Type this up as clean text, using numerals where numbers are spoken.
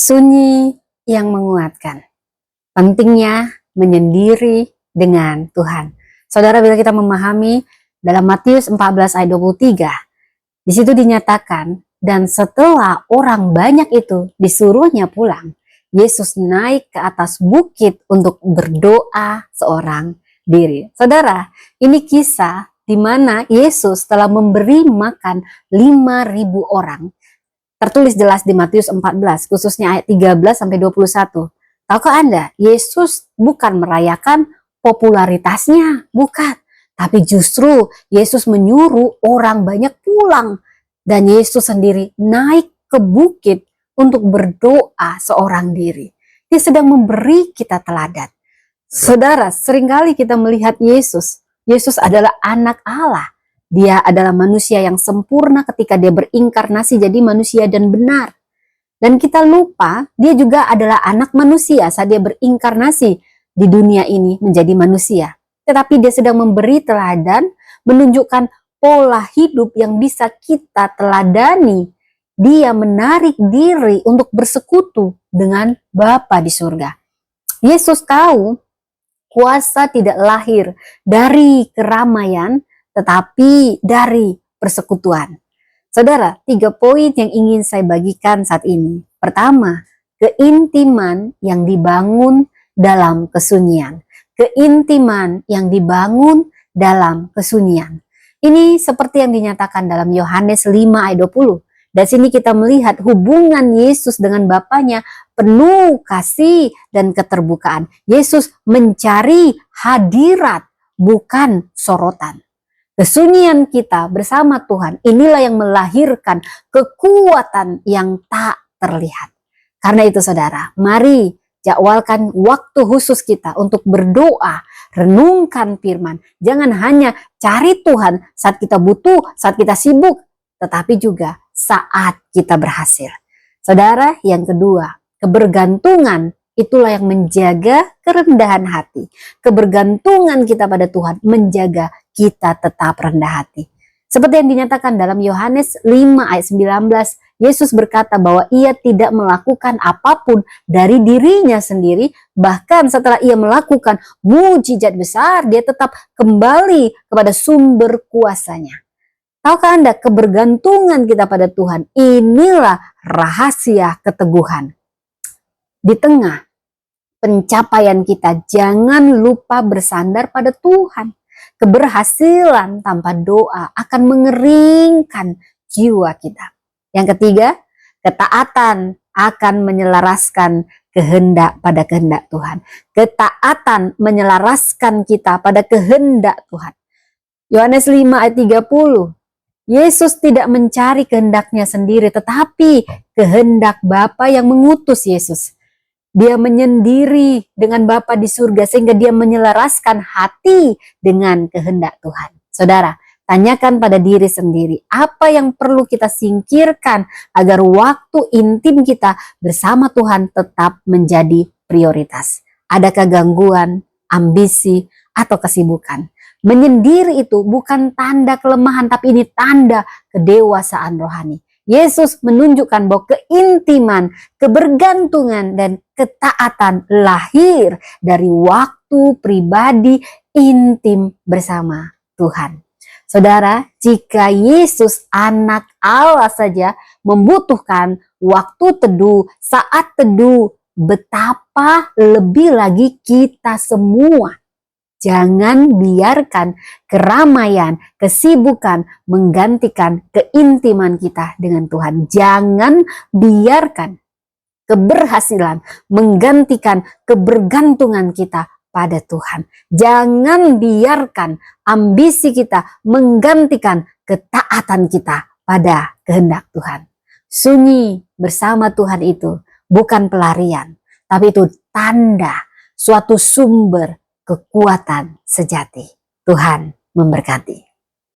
Sunyi yang menguatkan. Pentingnya menyendiri dengan Tuhan. Saudara, bila kita memahami dalam Matius 14 ayat 23, di situ dinyatakan, dan setelah orang banyak itu disuruhnya pulang, Yesus naik ke atas bukit untuk berdoa seorang diri. Saudara, ini kisah di mana Yesus telah memberi makan 5.000 orang. Tertulis jelas di Matius 14, khususnya ayat 13 sampai 21. Tahukah Anda, Yesus bukan merayakan popularitasnya, bukan. Tapi justru Yesus menyuruh orang banyak pulang. Dan Yesus sendiri naik ke bukit untuk berdoa seorang diri. Dia sedang memberi kita teladan. Saudara, seringkali kita melihat Yesus. Yesus adalah anak Allah. Dia adalah manusia yang sempurna ketika dia berinkarnasi jadi manusia dan benar. Dan kita lupa dia juga adalah anak manusia saat dia berinkarnasi di dunia ini menjadi manusia. Tetapi dia sedang memberi teladan, menunjukkan pola hidup yang bisa kita teladani. Dia menarik diri untuk bersekutu dengan Bapa di surga. Yesus tahu kuasa tidak lahir dari keramaian, tetapi dari persekutuan. Saudara, 3 poin yang ingin saya bagikan saat ini. Pertama, keintiman yang dibangun dalam kesunyian. Keintiman yang dibangun dalam kesunyian. Ini seperti yang dinyatakan dalam Yohanes 5 ayat 20. Dari sini kita melihat hubungan Yesus dengan Bapanya penuh kasih dan keterbukaan. Yesus mencari hadirat, bukan sorotan. Kesunyian kita bersama Tuhan, inilah yang melahirkan kekuatan yang tak terlihat. Karena itu saudara, mari jadwalkan waktu khusus kita untuk berdoa, renungkan firman. Jangan hanya cari Tuhan saat kita butuh, saat kita sibuk, tetapi juga saat kita berhasil. Saudara, yang kedua, kebergantungan itulah yang menjaga kerendahan hati. Kebergantungan kita pada Tuhan menjaga kita tetap rendah hati. Seperti yang dinyatakan dalam Yohanes 5 ayat 19, Yesus berkata bahwa ia tidak melakukan apapun dari dirinya sendiri. Bahkan setelah ia melakukan mujizat besar, dia tetap kembali kepada sumber kuasanya. Tahukah Anda, kebergantungan kita pada Tuhan, inilah rahasia keteguhan. Di tengah pencapaian kita, jangan lupa bersandar pada Tuhan. Keberhasilan tanpa doa akan mengeringkan jiwa kita. Yang ketiga, ketaatan akan menyelaraskan kehendak pada kehendak Tuhan. Ketaatan menyelaraskan kita pada kehendak Tuhan. Yohanes 5 ayat 30. Yesus tidak mencari kehendaknya sendiri, tetapi kehendak Bapa yang mengutus Yesus. Dia menyendiri dengan Bapa di surga sehingga dia menyelaraskan hati dengan kehendak Tuhan. Saudara, tanyakan pada diri sendiri, apa yang perlu kita singkirkan agar waktu intim kita bersama Tuhan tetap menjadi prioritas? Adakah gangguan, ambisi, atau kesibukan? Menyendiri itu bukan tanda kelemahan, tapi ini tanda kedewasaan rohani. Yesus menunjukkan bahwa keintiman, kebergantungan, dan ketaatan lahir dari waktu pribadi intim bersama Tuhan. Saudara, jika Yesus anak Allah saja membutuhkan waktu teduh, saat teduh, betapa lebih lagi kita semua. Jangan biarkan keramaian, kesibukan menggantikan keintiman kita dengan Tuhan. Jangan biarkan keberhasilan menggantikan kebergantungan kita pada Tuhan. Jangan biarkan ambisi kita menggantikan ketaatan kita pada kehendak Tuhan. Sunyi bersama Tuhan itu bukan pelarian, tapi itu tanda suatu sumber kekuatan sejati. Tuhan memberkati.